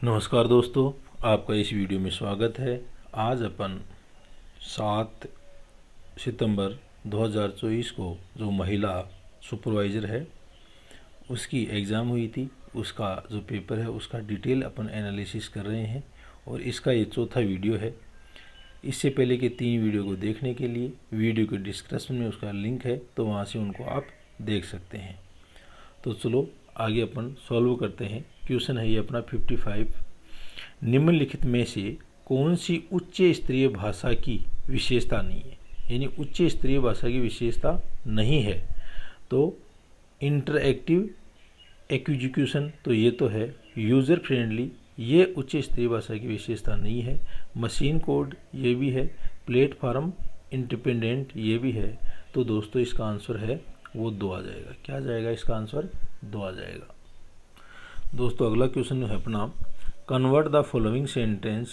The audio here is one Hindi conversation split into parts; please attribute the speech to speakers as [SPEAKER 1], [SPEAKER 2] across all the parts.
[SPEAKER 1] नमस्कार दोस्तों, आपका इस वीडियो में स्वागत है। आज अपन 7 सितंबर 2024 को जो महिला सुपरवाइज़र है उसकी एग्ज़ाम हुई थी, उसका जो पेपर है उसका डिटेल अपन एनालिसिस कर रहे हैं और इसका ये चौथा वीडियो है। इससे पहले के 3 वीडियो को देखने के लिए वीडियो के डिस्क्रिप्शन में उसका लिंक है, तो वहाँ से उनको आप देख सकते हैं। तो चलो आगे अपन सॉल्व करते हैं। क्वेश्चन है ये अपना 55। निम्नलिखित में से कौन सी उच्च स्तरीय भाषा की विशेषता नहीं है, यानी उच्च स्तरीय भाषा की विशेषता नहीं है। तो इंटरएक्टिव एग्जीक्यूशन, तो ये तो है। यूज़र फ्रेंडली, ये उच्च स्तरीय भाषा की विशेषता नहीं है। मशीन कोड, ये भी है। प्लेटफॉर्म इंडिपेंडेंट, ये भी है। तो दोस्तों इसका आंसर है वो 2 आ जाएगा। क्या आ जाएगा इसका आंसर? 2 आ जाएगा। दोस्तों अगला क्वेश्चन है अपना, convert the following sentence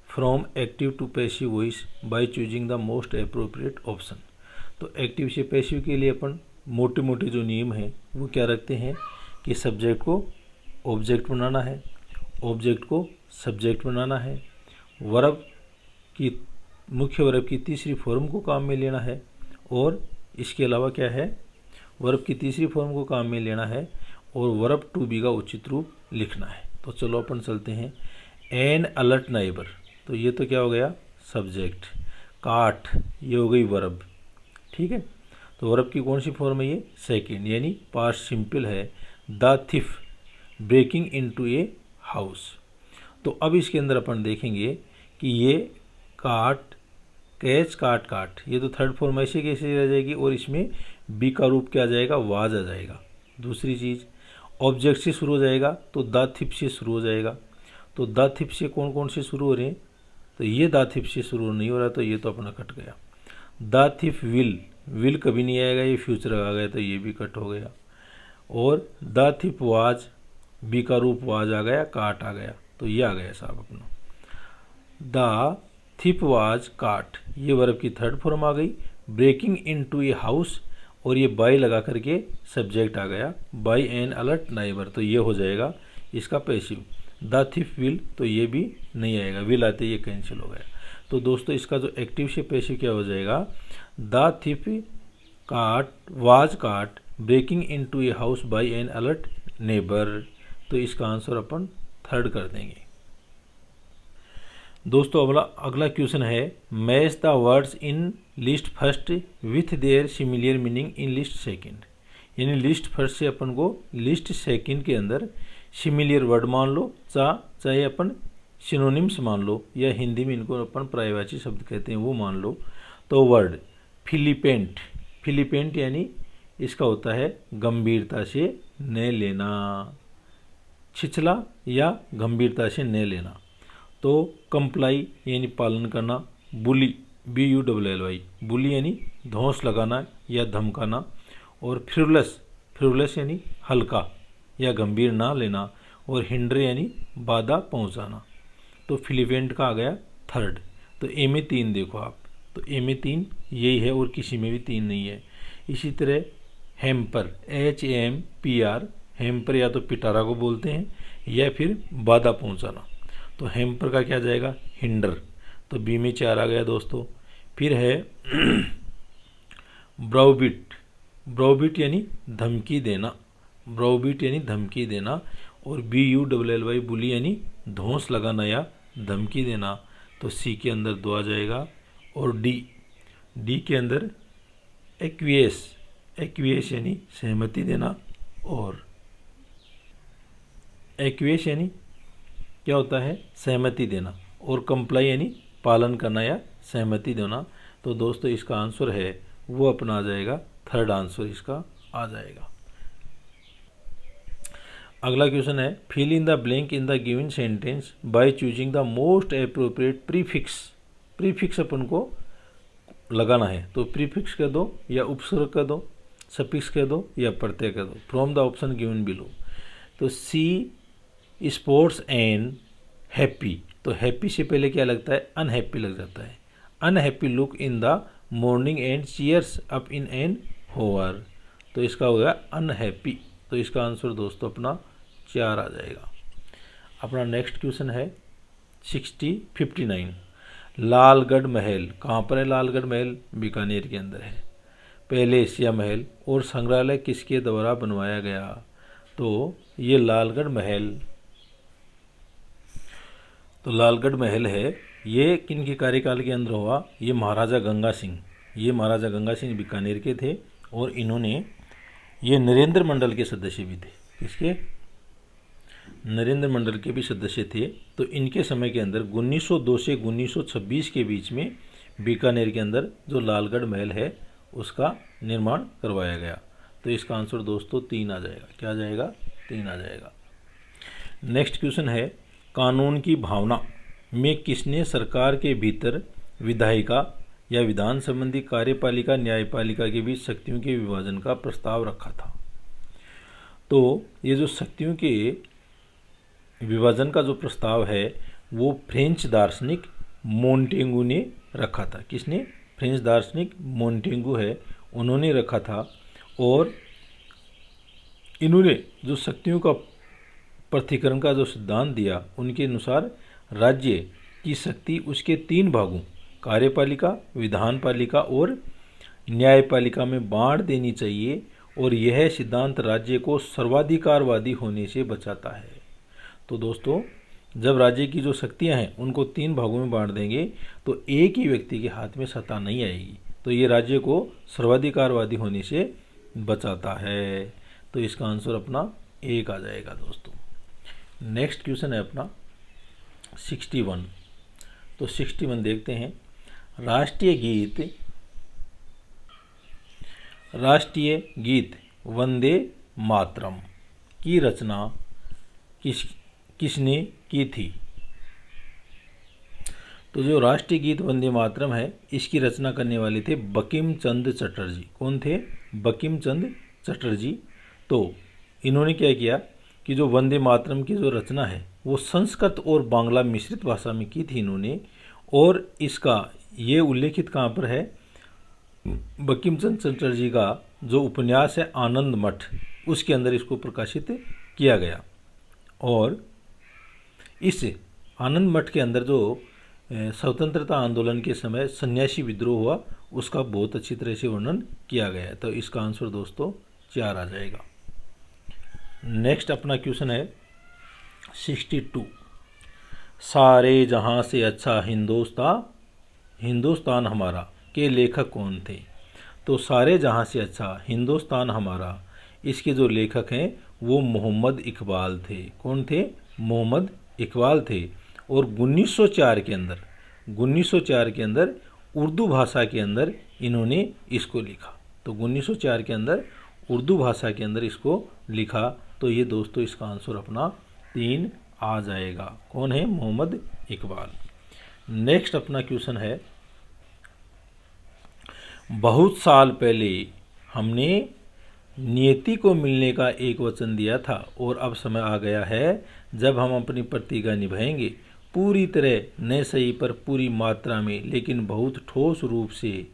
[SPEAKER 1] from active to passive voice by choosing the most appropriate option. तो एक्टिव से पैसिव के लिए अपन मोटे मोटे जो नियम हैं वो क्या रखते हैं कि सब्जेक्ट को ऑब्जेक्ट बनाना है, ऑब्जेक्ट को सब्जेक्ट बनाना है, वर्ब की मुख्य वर्ब की तीसरी फॉर्म को काम में लेना है, और इसके अलावा क्या है, वर्ब की तीसरी फॉर्म को काम में लेना है, और वर्ब टू बी का उचित रूप लिखना है। तो चलो अपन चलते हैं। एन अलर्ट नाइबर, तो ये तो क्या हो गया, सब्जेक्ट। काट, ये हो गई वर्ब। ठीक है, तो वर्ब की कौन सी फॉर्म है ये, सेकंड, यानी पास्ट सिंपल है। The thief breaking into a house. तो अब इसके अंदर अपन देखेंगे कि ये काट, कैच, काट, काट, ये तो थर्ड फॉर्म ऐसे कैसे रह जाएगी, और इसमें बी का रूप क्या आ जाएगा, वाज आ जाएगा। दूसरी चीज़, ऑब्जेक्ट से शुरू हो जाएगा तो द थिप से शुरू हो जाएगा। तो द थिप से कौन कौन से शुरू हो रहे हैं, तो ये द थिप से शुरू नहीं हो रहा, तो ये तो अपना कट गया। द थिप विल, विल कभी नहीं आएगा, ये फ्यूचर आ गया, तो ये भी कट हो गया। और द थिप वाज, बी का रूप वाज आ गया, काट आ गया, तो ये आ गया साहब अपना। द थिप वाज काट, ये वर्ब की थर्ड फॉर्म आ गई। ब्रेकिंग इनटू ए हाउस, और ये बाय लगा करके सब्जेक्ट आ गया, बाय एन अलर्ट नाइबर, तो ये हो जाएगा इसका पैसिव। द थिफ विल, तो ये भी नहीं आएगा, विल आते ये कैंसिल हो गया। तो दोस्तों इसका जो एक्टिव से पैसिव क्या हो जाएगा, the thief caught was caught breaking into a house by an alert neighbour. तो इसका आंसर अपन थर्ड कर देंगे। दोस्तों अगला क्वेश्चन है, match the words in list first with their similar meaning in list second. यानी लिस्ट फर्स्ट से अपन को लिस्ट सेकंड के अंदर सिमिलर वर्ड मान लो, चाहे अपन सिनोनिम्स मान लो, या हिंदी में इनको अपन पर्यायवाची शब्द कहते हैं वो मान लो। तो वर्ड फिलिपेंट, फिलिपेंट यानी इसका होता है गंभीरता से न लेना, छिछला या गंभीरता से न लेना। तो कंप्लाई यानी पालन करना। बुली, BULLY, बुली यानी धौंस लगाना या धमकाना। और फ्रिवलस, फ्रिवलस यानी हल्का या गंभीर ना लेना। और हिंडर यानी बाधा पहुंचाना। तो फिलिपेंट का आ गया थर्ड। तो ए में 3 देखो आप, तो ए में 3 यही है, और किसी में भी 3 नहीं है। इसी तरह हैम्पर, HAMPR, हैम्पर या तो पिटारा को बोलते हैं या फिर बाधा पहुंचाना। तो हैम्पर का क्या जाएगा, हिंडर, तो बी में 4 आ गया दोस्तों। फिर है ब्राउबिट, ब्राउबिट यानी धमकी देना, ब्राउबिट यानी धमकी देना। और BULLY, बुली यानी धौंस लगाना या धमकी देना। तो सी के अंदर 2 आ जाएगा। और डी के अंदर एक्वियस, एक्वियस यानी सहमति देना। और एक्वियस यानी क्या होता है, सहमति देना। और कंप्लाई यानी पालन करना या सहमति देना। तो दोस्तों इसका आंसर है वो अपना आ जाएगा, थर्ड आंसर इसका आ जाएगा। अगला क्वेश्चन है, fill in the blank in the given sentence by choosing the most appropriate prefix. Prefix अपन को लगाना है, तो प्रीफिक्स कह दो या उपसर्ग कह दो, सफिक्स कह दो या प्रत्यय कह दो, from the option given below. तो सी स्पोर्ट्स एंड हैप्पी, तो हैप्पी से पहले क्या लगता है, अनहैप्पी लग जाता है। Unhappy look in the morning and cheers up in an hour. तो इसका हो गया अनहैप्पी। तो इसका आंसर दोस्तों अपना 4 आ जाएगा। अपना नेक्स्ट क्वेश्चन है 59। लालगढ़ महल कहाँ पर है? लालगढ़ महल बीकानेर के अंदर है। पहले एशिया महल और संग्रहालय किसके द्वारा बनवाया गया? तो ये लालगढ़ महल है, ये किनके कार्यकाल के अंदर हुआ? ये महाराजा गंगा सिंह बीकानेर के थे और इन्होंने ये नरेंद्र मंडल के सदस्य भी थे। किसके? नरेंद्र मंडल के भी सदस्य थे। तो इनके समय के अंदर 1902 से 1926 के बीच में बीकानेर के अंदर जो लालगढ़ महल है उसका निर्माण करवाया गया। तो इसका आंसर दोस्तों 3 आ जाएगा। क्या आ जाएगा? 3 आ जाएगा। नेक्स्ट क्वेश्चन है कानून की भावना में किसने सरकार के भीतर विधायिका या विधान संबंधी कार्यपालिका न्यायपालिका के बीच शक्तियों के विभाजन का प्रस्ताव रखा था? तो ये जो शक्तियों के विभाजन का जो प्रस्ताव है वो फ्रेंच दार्शनिक मोंटेगू ने रखा था। किसने? फ्रेंच दार्शनिक मोंटेगू है, उन्होंने रखा था। और इन्होंने जो शक्तियों का पृथक्करण का जो सिद्धांत दिया, उनके अनुसार राज्य की शक्ति उसके 3 भागों कार्यपालिका, विधानपालिका और न्यायपालिका में बांट देनी चाहिए और यह सिद्धांत राज्य को सर्वाधिकारवादी होने से बचाता है। तो दोस्तों जब राज्य की जो शक्तियां हैं उनको 3 भागों में बांट देंगे तो एक ही व्यक्ति के हाथ में सत्ता नहीं आएगी, तो ये राज्य को सर्वाधिकारवादी होने से बचाता है। तो इसका आंसर अपना 1 आ जाएगा दोस्तों। नेक्स्ट क्वेश्चन है अपना 61। तो 61 देखते हैं। राष्ट्रीय गीत वंदे मातरम की रचना किसने की थी? तो जो राष्ट्रीय गीत वंदे मातरम है इसकी रचना करने वाले थे बंकिम चंद्र चटर्जी। कौन थे? बंकिम चंद्र चटर्जी। तो इन्होंने क्या किया कि जो वंदे मातरम की जो रचना है वो संस्कृत और बांग्ला मिश्रित भाषा में की थी इन्होंने, और इसका ये उल्लेखित कहाँ पर है? बंकिम चंद्र चटर्जी का जो उपन्यास है आनंद मठ, उसके अंदर इसको प्रकाशित किया गया। और इस आनंद मठ के अंदर जो स्वतंत्रता आंदोलन के समय सन्यासी विद्रोह हुआ उसका बहुत अच्छी तरह से वर्णन किया गया है। तो इसका आंसर दोस्तों 4 आ जाएगा। नेक्स्ट अपना क्वेश्चन है 62। सारे जहां से अच्छा हिंदुस्तान हमारा के लेखक कौन थे? तो सारे जहां से अच्छा हिंदुस्तान हमारा, इसके जो लेखक हैं वो मोहम्मद इकबाल थे। कौन थे? मोहम्मद इकबाल थे। और 1904 के अंदर उर्दू भाषा के अंदर इन्होंने इसको लिखा। तो 1904 के अंदर उर्दू भाषा के अंदर इसको लिखा। तो ये दोस्तों इसका आंसर अपना 3 आ जाएगा। कौन है? मोहम्मद इकबाल। नेक्स्ट अपना क्वेश्चन है बहुत साल पहले हमने नियति को मिलने का एक वचन दिया था और अब समय आ गया है जब हम अपनी प्रतिज्ञा निभाएंगे, पूरी तरह न सही पर पूरी मात्रा में, लेकिन बहुत ठोस रूप से।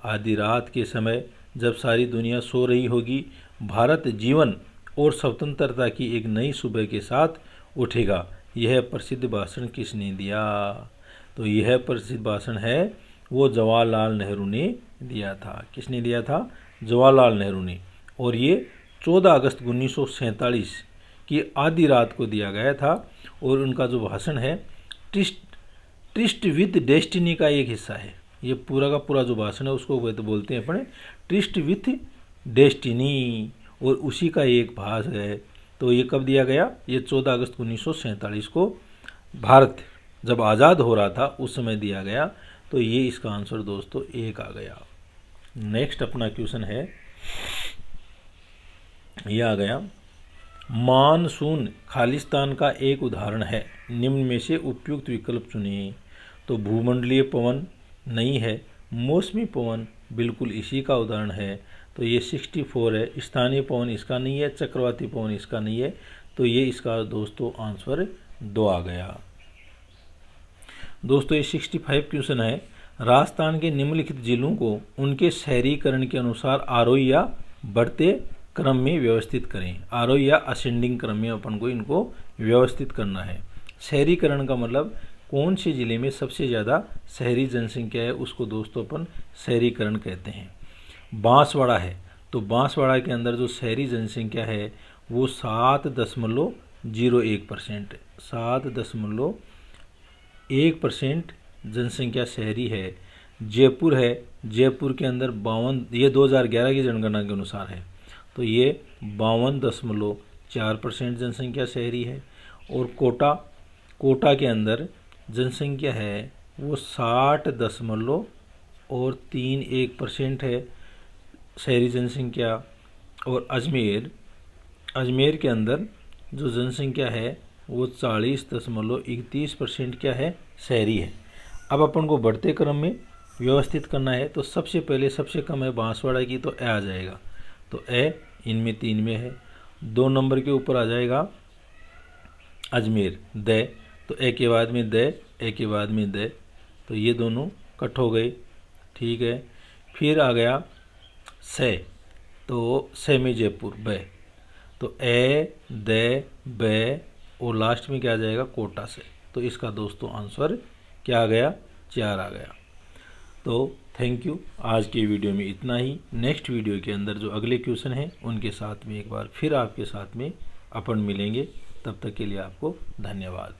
[SPEAKER 1] आधी रात के समय जब सारी दुनिया सो रही होगी, भारत जीवन और स्वतंत्रता की एक नई सुबह के साथ उठेगा। यह प्रसिद्ध भाषण किसने दिया? तो यह प्रसिद्ध भाषण है वो जवाहरलाल नेहरू ने दिया था। किसने दिया था? जवाहरलाल नेहरू ने। और ये 14 अगस्त 1947 की आधी रात को दिया गया था। और उनका जो भाषण है ट्रिस्ट विद डेस्टिनी का एक हिस्सा है। ये पूरा का पूरा जो भाषण है उसको बोलते हैं अपने ट्रिस्ट विद डेस्टिनी, और उसी का एक भाग है। तो ये कब दिया गया? ये 14 अगस्त 1947 को भारत जब आज़ाद हो रहा था उस समय दिया गया। तो ये इसका आंसर दोस्तों 1 आ गया। नेक्स्ट अपना क्वेश्चन है, यह आ गया मानसून खालिस्तान का एक उदाहरण है, निम्न में से उपयुक्त विकल्प चुनिए। तो भूमंडलीय पवन नहीं है, मौसमी पवन बिल्कुल इसी का उदाहरण है। तो ये 64 है। स्थानीय पवन इसका नहीं है, चक्रवाती पवन इसका नहीं है। तो ये इसका दोस्तों आंसर 2 आ गया। दोस्तों ये 65 क्वेश्चन है, राजस्थान के निम्नलिखित जिलों को उनके शहरीकरण के अनुसार आरोही या बढ़ते क्रम में व्यवस्थित करें। आरोही या असेंडिंग क्रम में अपन को इनको व्यवस्थित करना है। शहरीकरण का मतलब कौन से ज़िले में सबसे ज़्यादा शहरी जनसंख्या है, उसको दोस्तों अपन शहरीकरण कहते हैं। बांसवाड़ा है, तो बांसवाड़ा के अंदर जो शहरी जनसंख्या है वो 7.01% 7.1% जनसंख्या शहरी है। जयपुर है, जयपुर के अंदर 52, ये 2011 की जनगणना के अनुसार है, तो ये 52.4% जनसंख्या शहरी है। और कोटा के अंदर जनसंख्या है वो 60.31% है शहरी जनसंख्या। और अजमेर के अंदर जो जनसंख्या है वो 40.31% क्या है, शहरी है। अब अपन को बढ़ते क्रम में व्यवस्थित करना है, तो सबसे पहले सबसे कम है बांसवाड़ा की, तो ए आ जाएगा, तो ए इनमें 3 में है। 2 नंबर के ऊपर आ जाएगा अजमेर, द, तो ए के बाद में द, ए के बाद में द, तो ये दोनों कट हो गए, ठीक है। फिर आ गया से, तो से में जयपुर, ब, तो ए, द, ब, और लास्ट में क्या आ जाएगा, कोटा से। तो इसका दोस्तों आंसर क्या आ गया, 4 आ गया। तो थैंक यू, आज की वीडियो में इतना ही। नेक्स्ट वीडियो के अंदर जो अगले क्वेश्चन हैं उनके साथ में एक बार फिर आपके साथ में अपन मिलेंगे। तब तक के लिए आपको धन्यवाद।